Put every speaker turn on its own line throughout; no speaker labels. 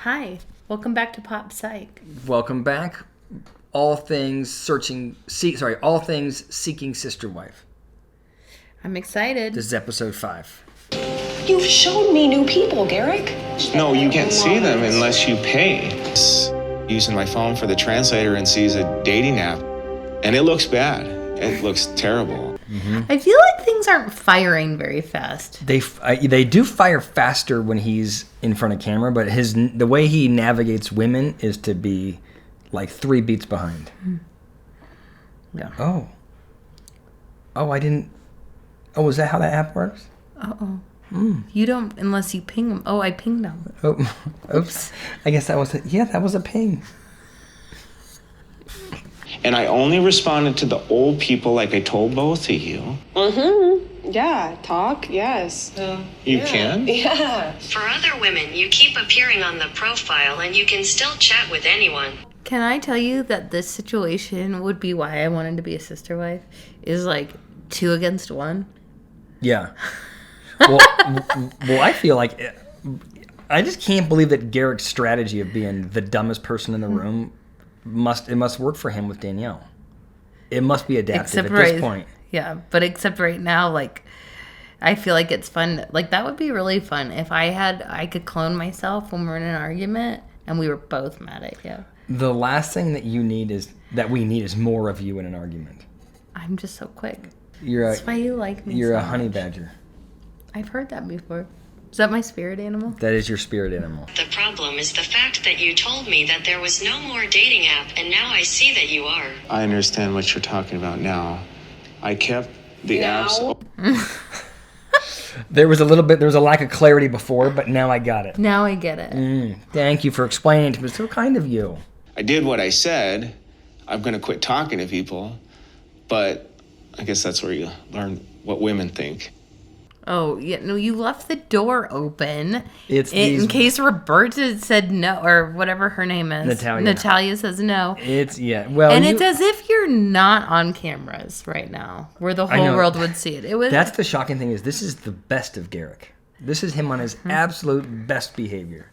Hi, welcome back to Pop Psych.
Welcome back. All things seeking sister wife.
I'm excited.
This is episode 5.
You've shown me new people, Garrick.
No, you can't see them unless you pay. Using my phone for the translator and sees a dating app, and it looks bad. It looks terrible.
Mm-hmm. I feel like things aren't firing very fast.
They do fire faster when he's in front of camera, but the way he navigates women is to be like 3 beats behind.
Yeah.
Oh, I didn't. Oh, is that how that app works?
You don't unless you ping them. Oh, I pinged them.
Oh, oops. I guess that was a ping.
And I only responded to the old people like I told both of you.
Mm-hmm. Yeah, talk, yes.
You can?
Yeah.
For other women, you keep appearing on the profile and you can still chat with anyone.
Can I tell you that this situation would be why I wanted to be a sister wife? Is like 2 against 1.
Yeah. Well, I feel like I just can't believe that Garrick's strategy of being the dumbest person in the room must work for him with Danielle. It must be adaptive this point.
Yeah, but except right now, like, I feel like it's fun. Like, that would be really fun if I could clone myself when we're in an argument and we were both mad at you.
The last thing that we need is more of you in an argument.
I'm just so quick.
That's
why you like me.
You're
so
a honey
much.
badger.
I've heard that before. Is that my spirit animal?
That is your spirit animal.
The problem is the fact that you told me that there was no more dating app, and now I see that you are.
I understand what you're talking about now. I kept the apps.
There was a lack of clarity before, but now I got it.
Now I get it.
Thank you for explaining to me. It's so kind of you.
I did what I said. I'm going to quit talking to people. But I guess that's where you learn what women think.
Oh, yeah, no, you left the door open
In
case Roberta said no, or whatever her name is. Natalia says no.
It's as
if you're not on cameras right now, where the whole world would see it.
That's the shocking thing this is the best of Garrick. This is him on his absolute best behavior.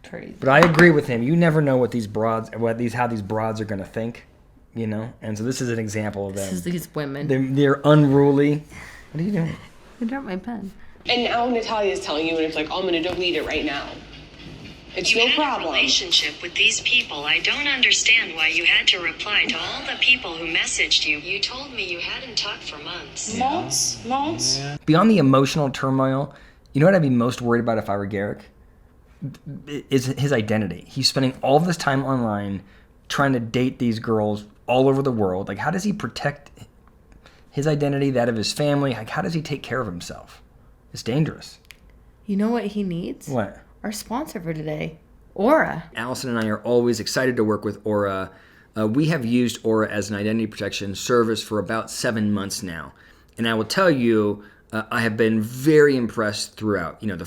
Crazy.
But I agree with him. You never know how these broads are going to think, you know? And so this is an example of that.
This is these women.
They're unruly. What are you doing?
I dropped my pen.
And now Natalia's telling you, and it's like, I'm going to delete it right now. It's
you
no
had
problem.
a relationship with these people. I don't understand why you had to reply to all the people who messaged you. You told me you hadn't talked for months.
Months? Yeah.
Beyond the emotional turmoil, you know what I'd be most worried about if I were Garrick? Is his identity. He's spending all this time online trying to date these girls all over the world. Like, how does he protect his identity, that of his family? Like, how does he take care of himself? It's dangerous.
You know what he needs?
What?
Our sponsor for today, Aura.
Allison and I are always excited to work with Aura. We have used Aura as an identity protection service for about 7 months now. And I will tell you, I have been very impressed throughout. You know,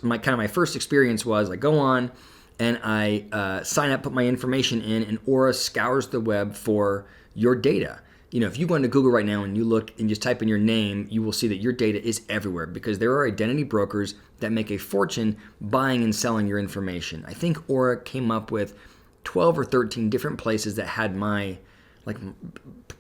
my first experience was I go on and I sign up, put my information in, and Aura scours the web for your data. You know, if you go into Google right now and you look and just type in your name, you will see that your data is everywhere because there are identity brokers that make a fortune buying and selling your information. I think Aura came up with 12 or 13 different places that had my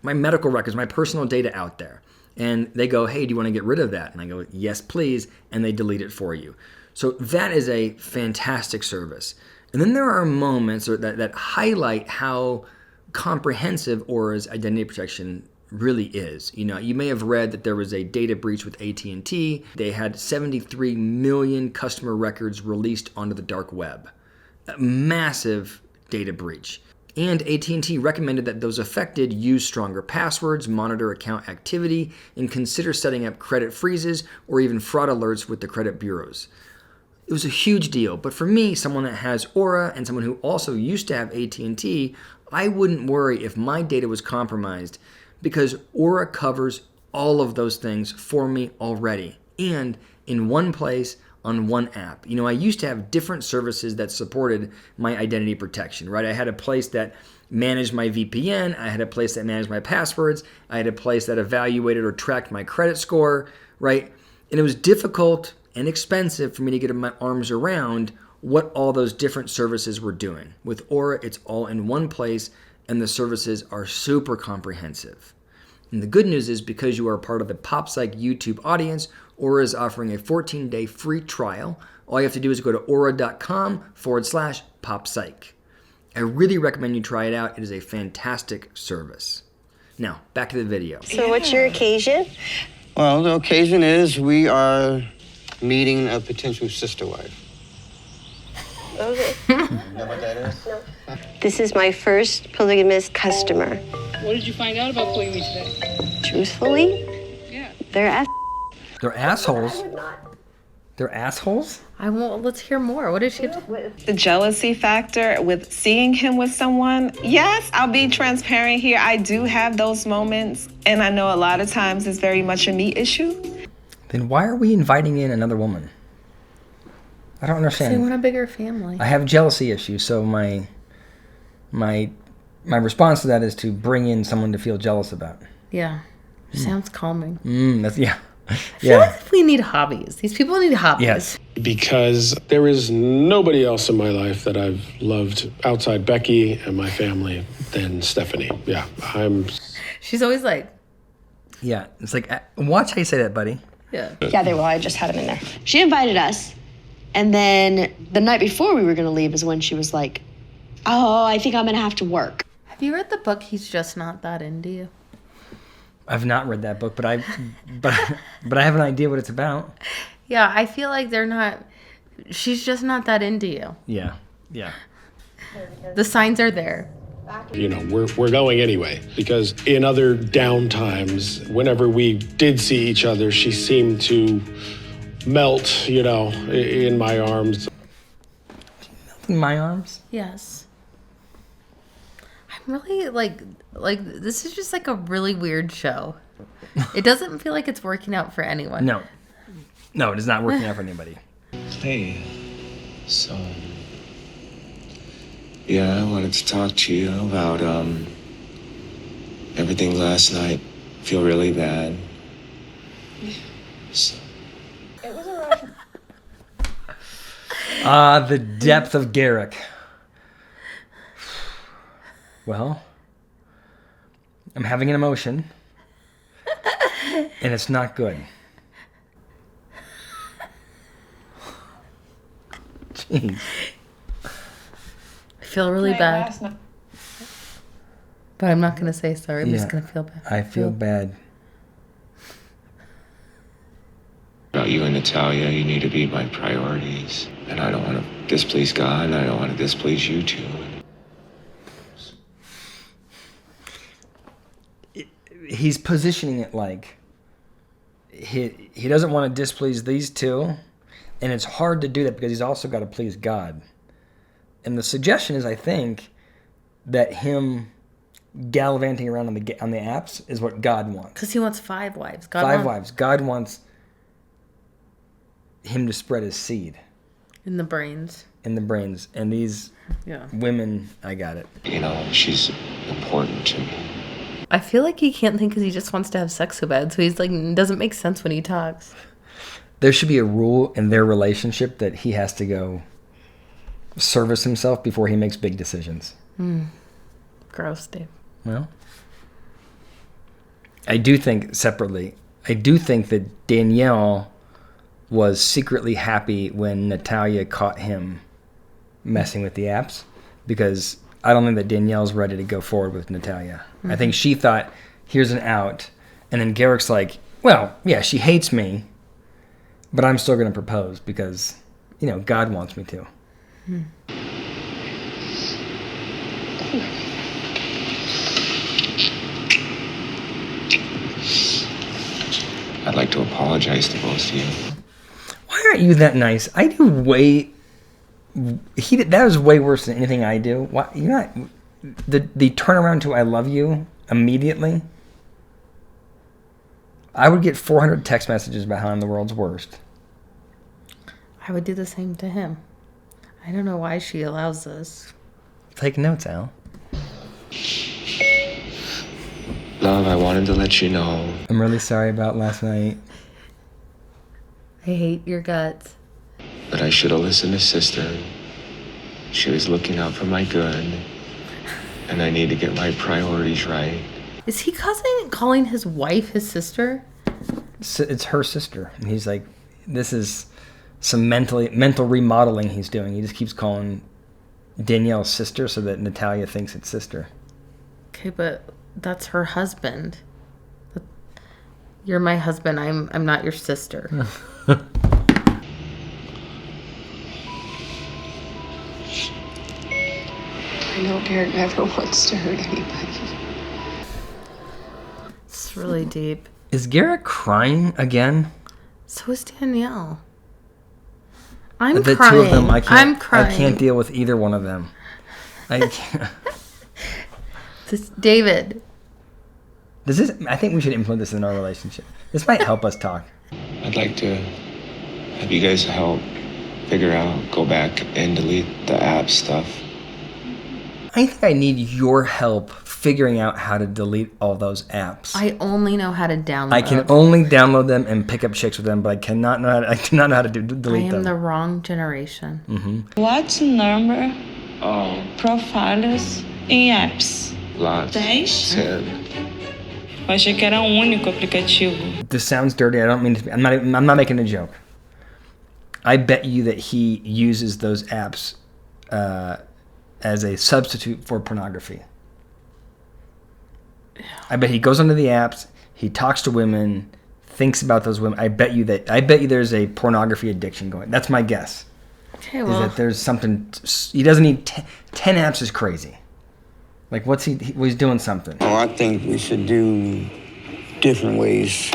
medical records, my personal data out there. And they go, hey, do you want to get rid of that? And I go, yes, please. And they delete it for you. So that is a fantastic service. And then there are moments that highlight how comprehensive Aura's identity protection really is. You know, you may have read that there was a data breach with AT&T. They had 73 million customer records released onto the dark web. A massive data breach. And AT&T recommended that those affected use stronger passwords, monitor account activity, and consider setting up credit freezes or even fraud alerts with the credit bureaus. It was a huge deal, but for me, someone that has Aura and someone who also used to have AT&T, I wouldn't worry if my data was compromised because Aura covers all of those things for me already and in one place on one app. You know, I used to have different services that supported my identity protection, right? I had a place that managed my VPN. I had a place that managed my passwords. I had a place that evaluated or tracked my credit score, right? And it was difficult and expensive for me to get my arms around what all those different services were doing. With Aura, it's all in one place, and the services are super comprehensive. And the good news is, because you are part of the PopPsych YouTube audience, Aura is offering a 14-day free trial. All you have to do is go to aura.com/PopPsych. I really recommend you try it out. It is a fantastic service. Now, back to the video.
So what's your occasion?
Well, the occasion is we are meeting a potential sister wife.
Okay.
You know what that is?
No. This is my first polygamous customer.
What did you find out about polygamy today?
Truthfully,
Yeah.
they're
They're assholes. They're assholes?
Let's hear more. What did she have to...
The jealousy factor with seeing him with someone. Yes, I'll be transparent here. I do have those moments, and I know a lot of times it's very much a me issue.
Then why are we inviting in another woman? I don't understand.
They want a bigger family.
I have jealousy issues, so my response to that is to bring in someone to feel jealous about.
Yeah. Sounds calming.
Yeah.
I feel like we need hobbies. These people need hobbies.
Yes.
Because there is nobody else in my life that I've loved outside Becky and my family than Stephanie. Yeah,
She's always like...
Yeah. It's like, watch how you say that, buddy.
Yeah.
Yeah, they will. I just had them in there. She invited us, and then the night before we were going to leave is when she was like, oh, I think I'm going to have to work.
Have you read the book He's Just Not That Into You?
I've not read that book, but I have an idea what it's about.
Yeah, I feel like they're not... She's just not that into you.
Yeah.
The signs are there.
you know, we're going anyway. Because in other down times, whenever we did see each other, she seemed to melt, you know, in my arms.
In my arms?
Yes. I'm really like this is just like a really weird show. It doesn't feel like it's working out for anyone.
No, it is not working out for anybody.
Hey, so, yeah, I wanted to talk to you about, everything last night. Feel really bad. So.
It was a rough.
The depth of Garrick. Well, I'm having an emotion, and it's not good. Jeez.
I feel really bad. But I'm not going to say sorry. I'm just going to feel bad.
I feel bad.
About you and Natalia, you need to be my priorities. And I don't want to displease God, and I don't want to displease you too.
He's positioning it like he doesn't want to displease these two, and it's hard to do that because he's also got to please God. And the suggestion is, I think, that him gallivanting around on the apps is what God wants.
Because he wants 5 wives.
Five wives. God wants him to spread his seed.
In the brains.
And these women, I got it.
You know, she's important to me.
I feel like he can't think because he just wants to have sex so bad. So he's like, it doesn't make sense when he talks.
There should be a rule in their relationship that he has to go service himself before he makes big decisions.
Gross, Dave.
Well, I do think separately, that Danielle was secretly happy when Natalia caught him messing with the apps, because I don't think that Danielle's ready to go forward with Natalia. I think she thought, here's an out. And then Garrick's like, well, yeah, she hates me, but I'm still going to propose because, you know, God wants me to.
I'd like to apologize to both of you.
Why aren't you that nice? I do way... that was way worse than anything I do. Why, you're not... The turnaround to I love you immediately. I would get 400 text messages about how I'm the world's worst.
I would do the same to him. I don't know why she allows this.
Take notes, Al.
Love, I wanted to let you know.
I'm really sorry about last night.
I hate your guts.
But I should have listened to sister. She was looking out for my good. And I need to get my priorities right.
Is he calling his wife his sister?
It's her sister. And he's like, this is some mental remodeling he's doing. He just keeps calling Danielle sister so that Natalia thinks it's sister.
Okay, but that's her husband. You're my husband. I'm not your sister.
I know Garrick never wants to hurt anybody.
It's really deep.
Is Garrick crying again?
So is Danielle. I'm
the
crying.
Two of them,
I'm crying.
I can't deal with either one of them. I can't.
David.
I think we should implement this in our relationship. This might help us talk.
I'd like to have you guys help figure out, go back and delete the app stuff.
I think I need your help figuring out how to delete all those apps.
I only know how to download.
I can only download them and pick up chicks with them, but I do not know how to delete them.
I am the wrong generation.
Mm-hmm.
What number profiles em apps?
Lots.
10?
10.
Eu achei que era único aplicativo.
This sounds dirty. I don't mean to. I'm not making a joke. I bet you that he uses those apps as a substitute for pornography. I bet he goes onto the apps. He talks to women, thinks about those women. I bet you there's a pornography addiction going. That's my guess.
Okay, well,
is that there's something. He doesn't need 10 apps. Is crazy. Like, he's doing something.
Oh, I think we should do different ways.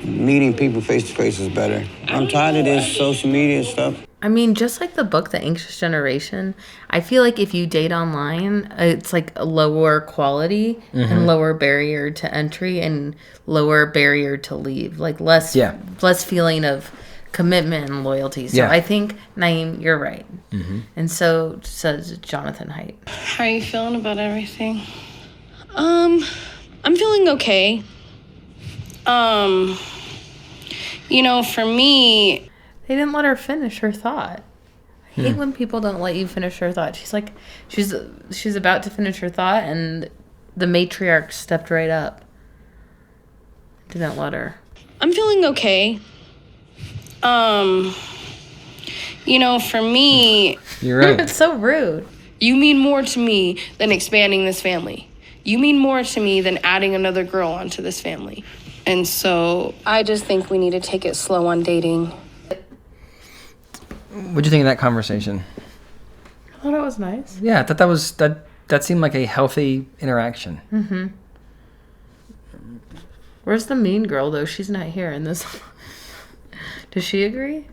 Meeting people face to face is better. I'm tired of this social media stuff.
I mean, just like the book, The Anxious Generation, I feel like if you date online, it's like a lower quality and lower barrier to entry and lower barrier to leave. Like less feeling of commitment and loyalty. So I think, Naeem, you're right. Mm-hmm. And so says Jonathan Haidt.
How are you feeling about everything? I'm feeling okay. For me...
They didn't let her finish her thought. I hate when people don't let you finish her thought. She's like, she's about to finish her thought, and the matriarch stepped right up. Didn't let her.
I'm feeling okay. For me...
You're right.
It's so rude.
You mean more to me than expanding this family. You mean more to me than adding another girl onto this family. And so I just think we need to take it slow on dating.
What'd you think of that conversation?
I thought it was nice.
Yeah, I thought that seemed like a healthy interaction.
Mm-hmm. Where's the mean girl, though? She's not here in this. Does she agree?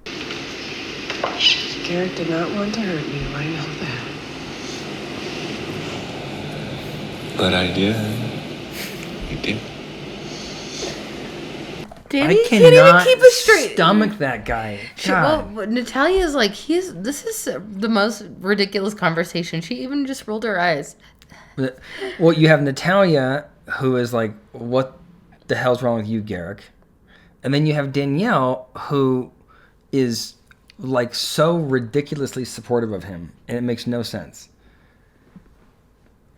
Garrick did not want to hurt you. I know that.
But I did. You did.
Danny can't even keep a straight
stomach that guy.
Well, Natalia's like, this is the most ridiculous conversation. She even just rolled her eyes.
Well, you have Natalia, who is like, what the hell's wrong with you, Garrick? And then you have Danielle, who is like so ridiculously supportive of him, and it makes no sense.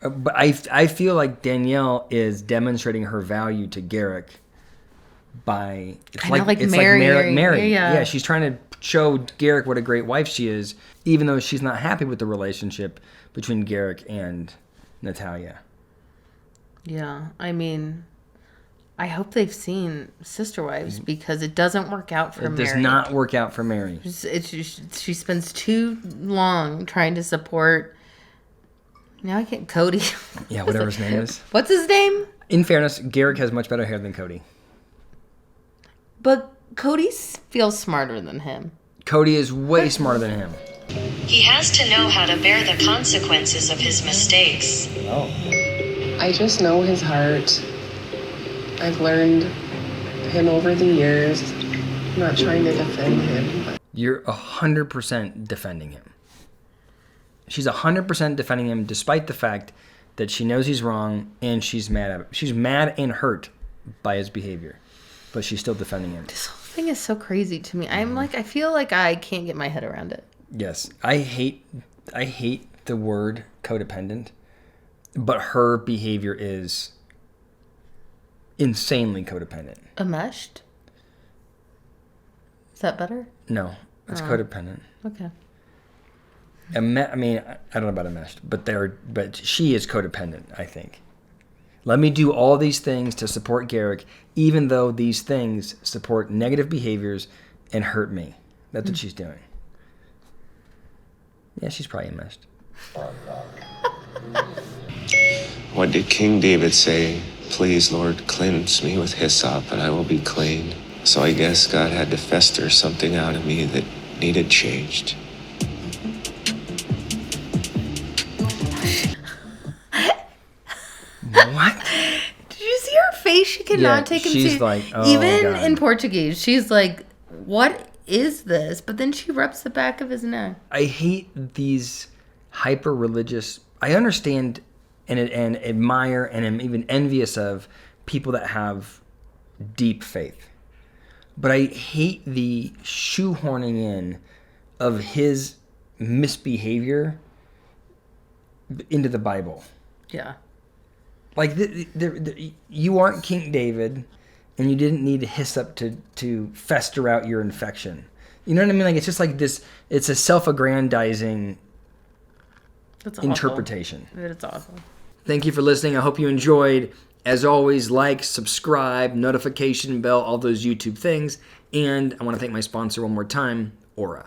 But I feel like Danielle is demonstrating her value to Garrick by
like Mary.
Yeah, she's trying to show Garrick what a great wife she is, even though she's not happy with the relationship between Garrick and Natalia.
Yeah, I mean, I hope they've seen Sister Wives because it doesn't work out for Mary.
It does not work out for Mary.
She spends too long trying to support. Now I can't. Cody.
Yeah, whatever his name is.
What's his name?
In fairness, Garrick has much better hair than Cody.
But Cody feels smarter than him.
Cody is way smarter than him.
He has to know how to bear the consequences of his mistakes.
Oh.
I just know his heart. I've learned him over the years. I'm not trying to defend him. But...
You're 100% defending him. She's 100% defending him despite the fact that she knows he's wrong and she's mad at him. She's mad and hurt by his behavior. But she's still defending him.
This whole thing is so crazy to me. I'm like, I feel like I can't get my head around it.
Yes. I hate the word codependent, but her behavior is insanely codependent.
Enmeshed? Is that better?
No, it's codependent.
Okay.
I mean, I don't know about enmeshed, but she is codependent, I think. Let me do all these things to support Garrick, even though these things support negative behaviors and hurt me. That's what she's doing. Yeah, she's probably enmeshed.
What did King David say? Please, Lord, cleanse me with hyssop and I will be clean. So I guess God had to fester something out of me that needed changed.
What?
Did you see her face? She cannot take him
she's
seriously.
like, oh,
even
God.
in Portuguese, she's like, what is this? But then she rubs the back of his neck.
I hate these hyper-religious... I understand and admire and am even envious of people that have deep faith. But I hate the shoehorning in of his misbehavior into the Bible.
Yeah.
Like, you aren't King David, and you didn't need hyssop to fester out your infection. You know what I mean? Like, it's just like this, it's a self-aggrandizing interpretation.
It's awful.
Thank you for listening. I hope you enjoyed. As always, like, subscribe, notification bell, all those YouTube things. And I want to thank my sponsor one more time, Aura.